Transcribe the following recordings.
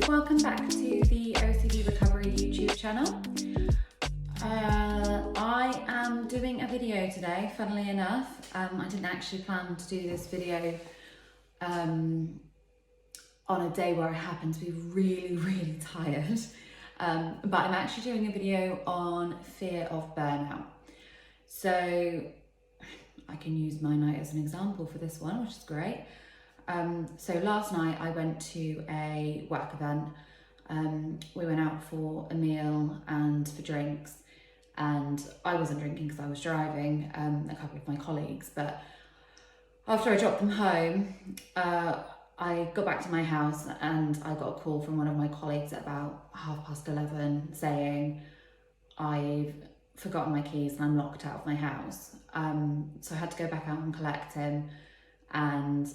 welcome back to the OCD Recovery YouTube channel. I am doing a video today, funnily enough. I didn't actually plan to do this video on a day where I happen to be really tired, but I'm actually doing a video on fear of burnout. So I can use my night as an example for this one, which is great. So last night I went to a work event. We went out for a meal and for drinks, and I wasn't drinking because I was driving, a couple of my colleagues, but after I dropped them home, I got back to my house and I got a call from one of my colleagues at about 11:30 saying, I've forgotten my keys and I'm locked out of my house. So I had to go back out and collect him and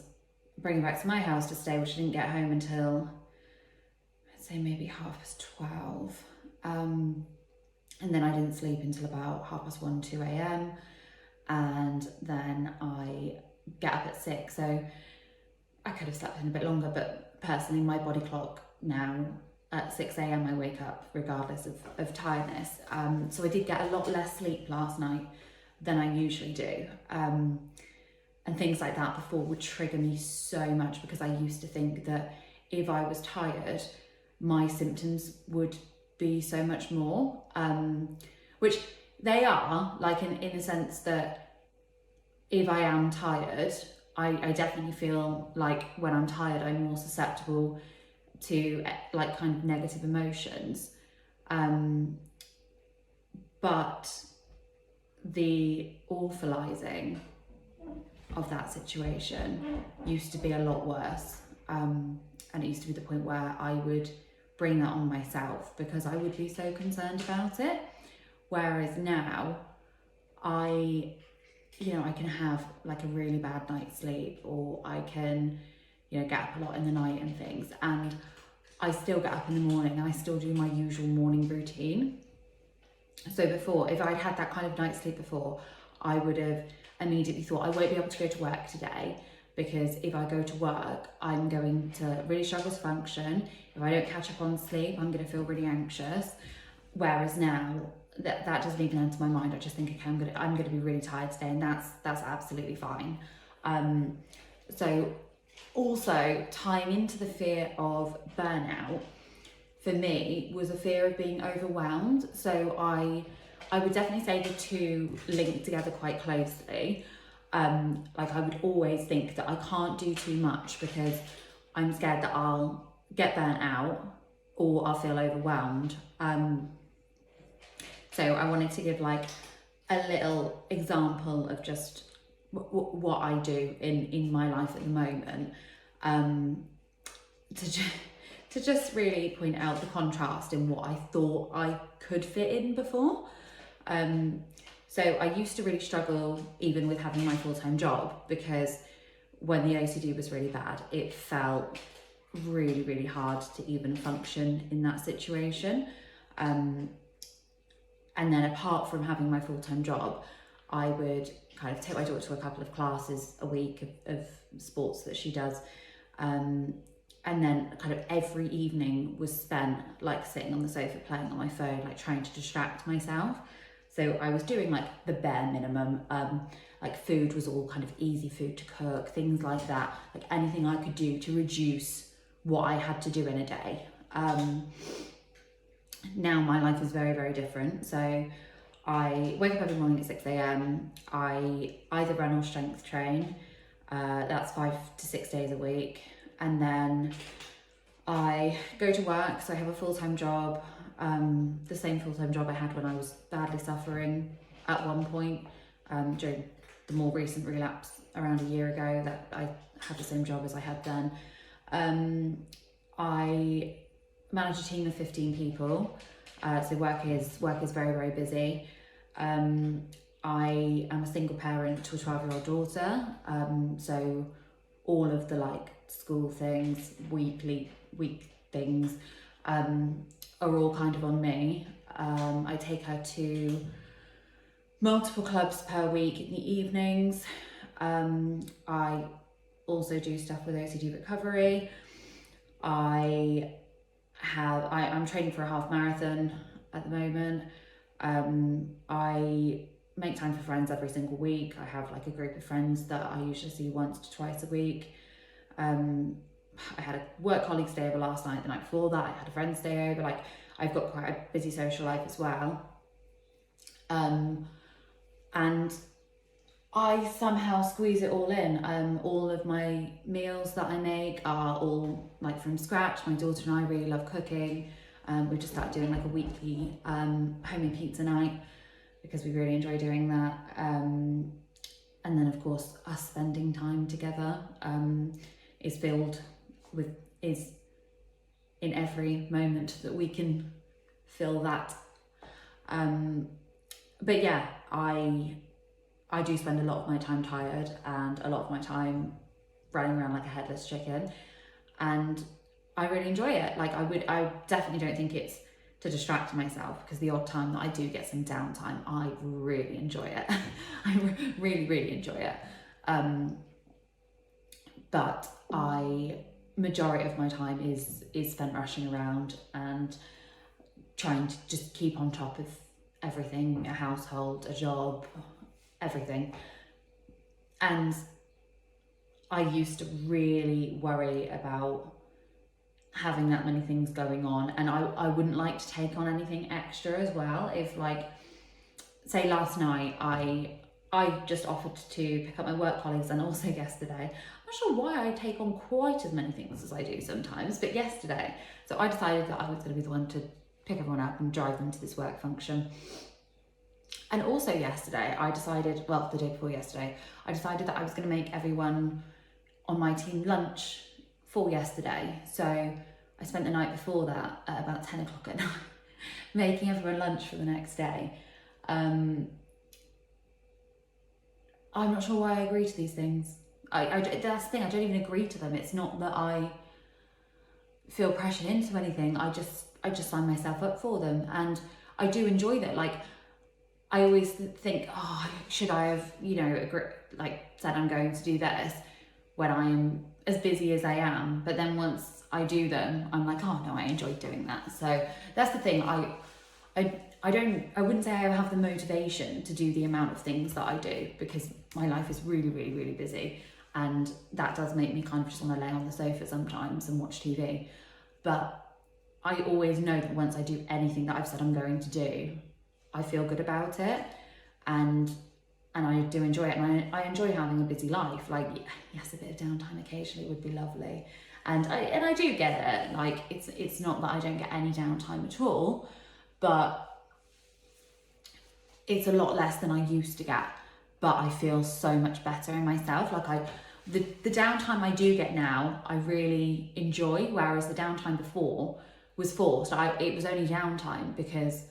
bring him back to my house to stay, which I didn't get home until, I'd say maybe 12:30. And then I didn't sleep until about 1:30, 2 a.m. And then I get up at 6. So I could have slept in a bit longer, but personally my body clock now at 6 a.m. I wake up regardless of tiredness. So I did get a lot less sleep last night than I usually do. And things like that before would trigger me so much, because I used to think that if I was tired, my symptoms would be so much more, which they are, like in the sense that if I am tired, I definitely feel like when I'm tired, I'm more susceptible to like kind of negative emotions. But the awfulizing of that situation used to be a lot worse, and it used to be the point where I would bring that on myself because I would be so concerned about it. Whereas now I can have like a really bad night's sleep, or I can get up a lot in the night and things, and I still get up in the morning and I still do my usual morning routine. So before, if I'd had that kind of night's sleep before, I would have immediately thought, I won't be able to go to work today, because if I go to work, I'm going to really struggle to function. If I don't catch up on sleep, I'm going to feel really anxious. Whereas now, that doesn't even enter my mind. I just think, okay, I'm going to be really tired today, and that's absolutely fine. So also tying into the fear of burnout, for me, was a fear of being overwhelmed. So I would definitely say the two link together quite closely. Like I would always think that I can't do too much because I'm scared that I'll get burnt out or I'll feel overwhelmed. So I wanted to give like a little example of just what I do in my life at the moment, to just really point out the contrast in what I thought I could fit in before. So I used to really struggle even with having my full-time job, because when the OCD was really bad, it felt really hard to even function in that situation. And then apart from having my full-time job, I would kind of take my daughter to a couple of classes a week of sports that she does. And then kind of every evening was spent like sitting on the sofa playing on my phone, like trying to distract myself. So I was doing like the bare minimum, like food was all kind of easy food to cook, things like that, like anything I could do to reduce what I had to do in a day. Now my life is very different. So I wake up every morning at 6 a.m. I either run or strength train. That's 5 to 6 days a week. And then I go to work. So I have a full-time job, the same full-time job I had when I was badly suffering at one point, during the more recent relapse around a year ago, that I had the same job as I had then. I manage a team of 15 people, so work is very busy. I am a single parent to a 12-year-old daughter, so all of the like school things, week things, are all kind of on me. I take her to multiple clubs per week in the evenings. I also do stuff with OCD recovery. I I'm training for a half marathon at the moment. I make time for friends every single week. I have like a group of friends that I usually see once to twice a week. I had a work colleague stay over last night. The night before that, I had a friend stay over. Like, I've got quite a busy social life as well. And I somehow squeeze it all in. All of my meals that I make are all like from scratch. My daughter and I really love cooking. We just started doing like a weekly homemade pizza night because we really enjoy doing that. And then of course us spending time together is in every moment that we can feel that. But yeah, I do spend a lot of my time tired and a lot of my time running around like a headless chicken, and I really enjoy it. Like, I definitely don't think it's to distract myself, because the odd time that I do get some downtime, I really enjoy it. I really enjoy it. But majority of my time is spent rushing around and trying to just keep on top of everything, a household, a job, everything. And I used to really worry about having that many things going on, and I wouldn't like to take on anything extra as well. If, like, say last night I just offered to pick up my work colleagues, and also yesterday, I'm not sure why I take on quite as many things as I do sometimes, but yesterday, so I decided that I was going to be the one to pick everyone up and drive them to this work function. And also yesterday, the day before yesterday, I decided that I was going to make everyone on my team lunch for yesterday. So I spent the night before that at about 10 o'clock at night making everyone lunch for the next day. I'm not sure why I agree to these things. That's the thing, I don't even agree to them. It's not that I feel pressured into anything. I just sign myself up for them, and I do enjoy that. Like, I always think, should I have, said I'm going to do this when I am as busy as I am? But then once I do them, I'm like, oh no, I enjoyed doing that. So that's the thing. I wouldn't say I have the motivation to do the amount of things that I do, because my life is really busy, and that does make me kind of just want to lay on the sofa sometimes and watch TV. But I always know that once I do anything that I've said I'm going to do, I feel good about it, and I do enjoy it, and I enjoy having a busy life. Like, yes, a bit of downtime occasionally would be lovely, and I do get it. Like, it's not that I don't get any downtime at all, but it's a lot less than I used to get. But I feel so much better in myself. Like, the downtime I do get now, I really enjoy, whereas the downtime before was forced. It was only downtime because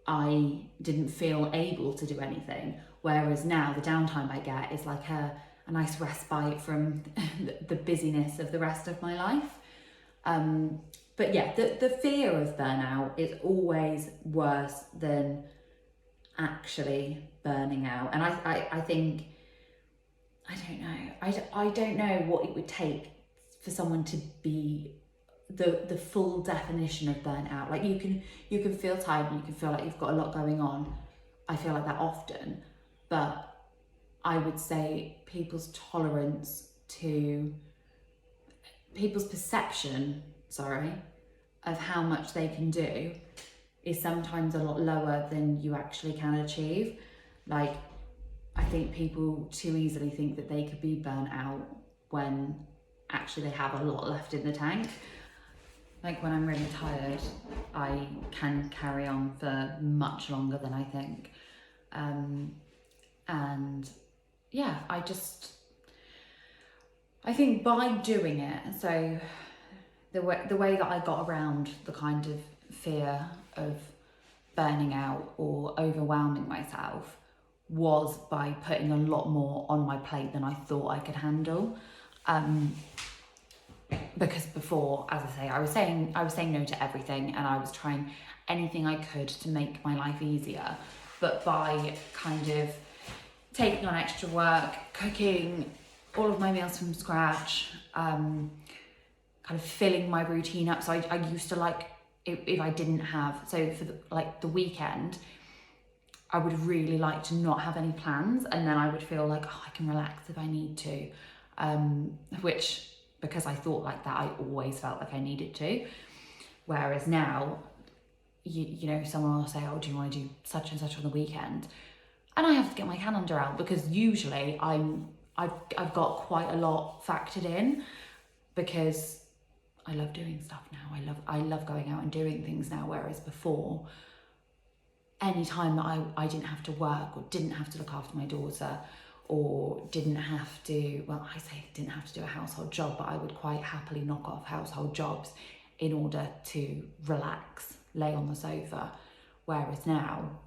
I didn't feel able to do anything, whereas now the downtime I get is like a nice respite from the busyness of the rest of my life. But yeah, the fear of burnout is always worse than actually burning out. And I think, I don't know what it would take for someone to be the full definition of burnout. Like, you can feel tired and you can feel like you've got a lot going on. I feel like that often, but I would say people's perception, of how much they can do is sometimes a lot lower than you actually can achieve. Like, I think people too easily think that they could be burnt out when actually they have a lot left in the tank. Like, when I'm really tired, I can carry on for much longer than I think. And yeah, I think by doing it, so the way that I got around the kind of fear of burning out or overwhelming myself was by putting a lot more on my plate than I thought I could handle. Because before, as I say, I was saying no to everything, and I was trying anything I could to make my life easier. But by kind of taking on extra work, cooking all of my meals from scratch, kind of filling my routine up. So I used to like, if I didn't have, so for the weekend, I would really like to not have any plans, and then I would feel like, oh, I can relax if I need to, which, because I thought like that, I always felt like I needed to. Whereas now, you know, someone will say, oh, do you want to do such and such on the weekend? And I have to get my calendar out, because usually I've got quite a lot factored in, because I love doing stuff now. I love going out and doing things now, whereas before, any time that I didn't have to work or didn't have to look after my daughter, or didn't have to, well, I say didn't have to do a household job, but I would quite happily knock off household jobs in order to relax, lay on the sofa. Whereas now,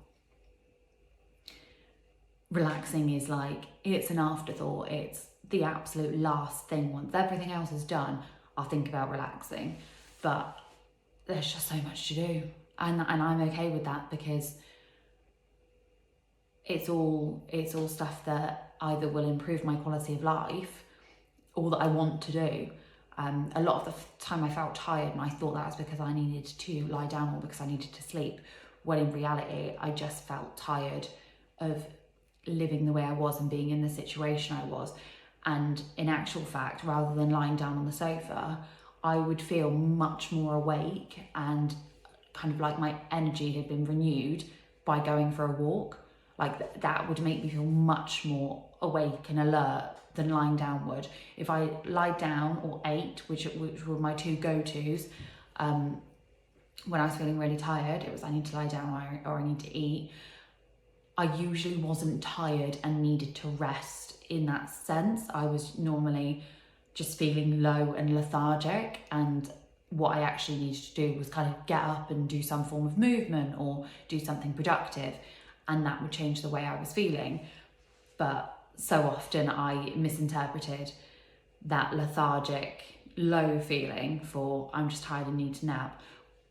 relaxing is like, it's an afterthought. It's the absolute last thing. Once everything else is done, I'll think about relaxing. But there's just so much to do. And I'm okay with that, because it's all stuff that either will improve my quality of life or that I want to do. A lot of the time I felt tired, and I thought that was because I needed to lie down or because I needed to sleep, when in reality I just felt tired of living the way I was and being in the situation I was. And in actual fact, rather than lying down on the sofa, I would feel much more awake, and kind of like my energy had been renewed by going for a walk. Like that would make me feel much more awake and alert than lying down would. If I lied down or ate, which were my two go-tos, when I was feeling really tired, it was I need to lie down or I need to eat. I usually wasn't tired and needed to rest in that sense. I was normally just feeling low and lethargic, and what I actually needed to do was kind of get up and do some form of movement or do something productive, and that would change the way I was feeling. But so often I misinterpreted that lethargic, low feeling for I'm just tired and need to nap.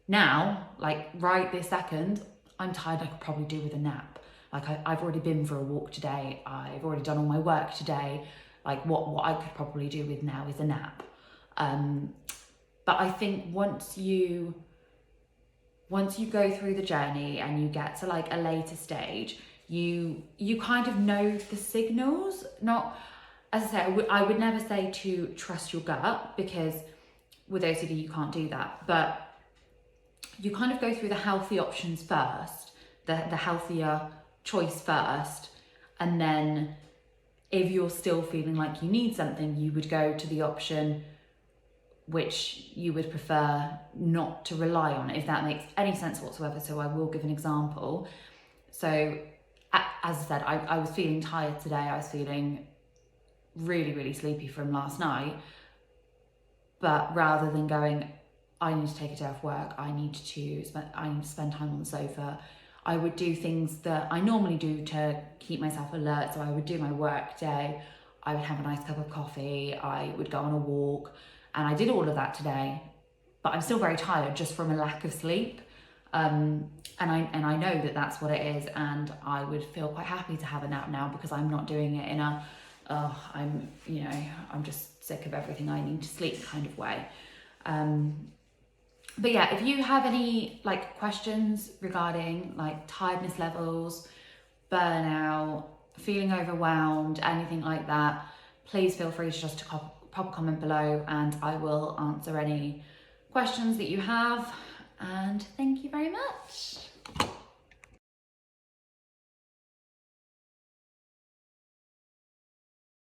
Now, like right this second, I'm tired, I could probably do with a nap. Like I've already been for a walk today, I've already done all my work today. Like what I could probably do with now is a nap. But I think once you go through the journey and you get to like a later stage, you kind of know the signals. Not, as I say, I would never say to trust your gut, because with OCD you can't do that, but you kind of go through the healthy options first, the healthier choice first, and then if you're still feeling like you need something, you would go to the option which you would prefer not to rely on, if that makes any sense whatsoever. So I will give an example. So as I said, I was feeling tired today. I was feeling really, really sleepy from last night. But rather than going, I need to take a day off work, I need to spend time on the sofa, I would do things that I normally do to keep myself alert. So I would do my work day, I would have a nice cup of coffee, I would go on a walk, and I did all of that today. But I'm still very tired just from a lack of sleep. And I know that that's what it is, and I would feel quite happy to have a nap now, because I'm not doing it in a, I'm just sick of everything, I need to sleep kind of way. But yeah, if you have any like questions regarding like tiredness levels, burnout, feeling overwhelmed, anything like that, please feel free to just pop a comment below, and I will answer any questions that you have. And thank you very much.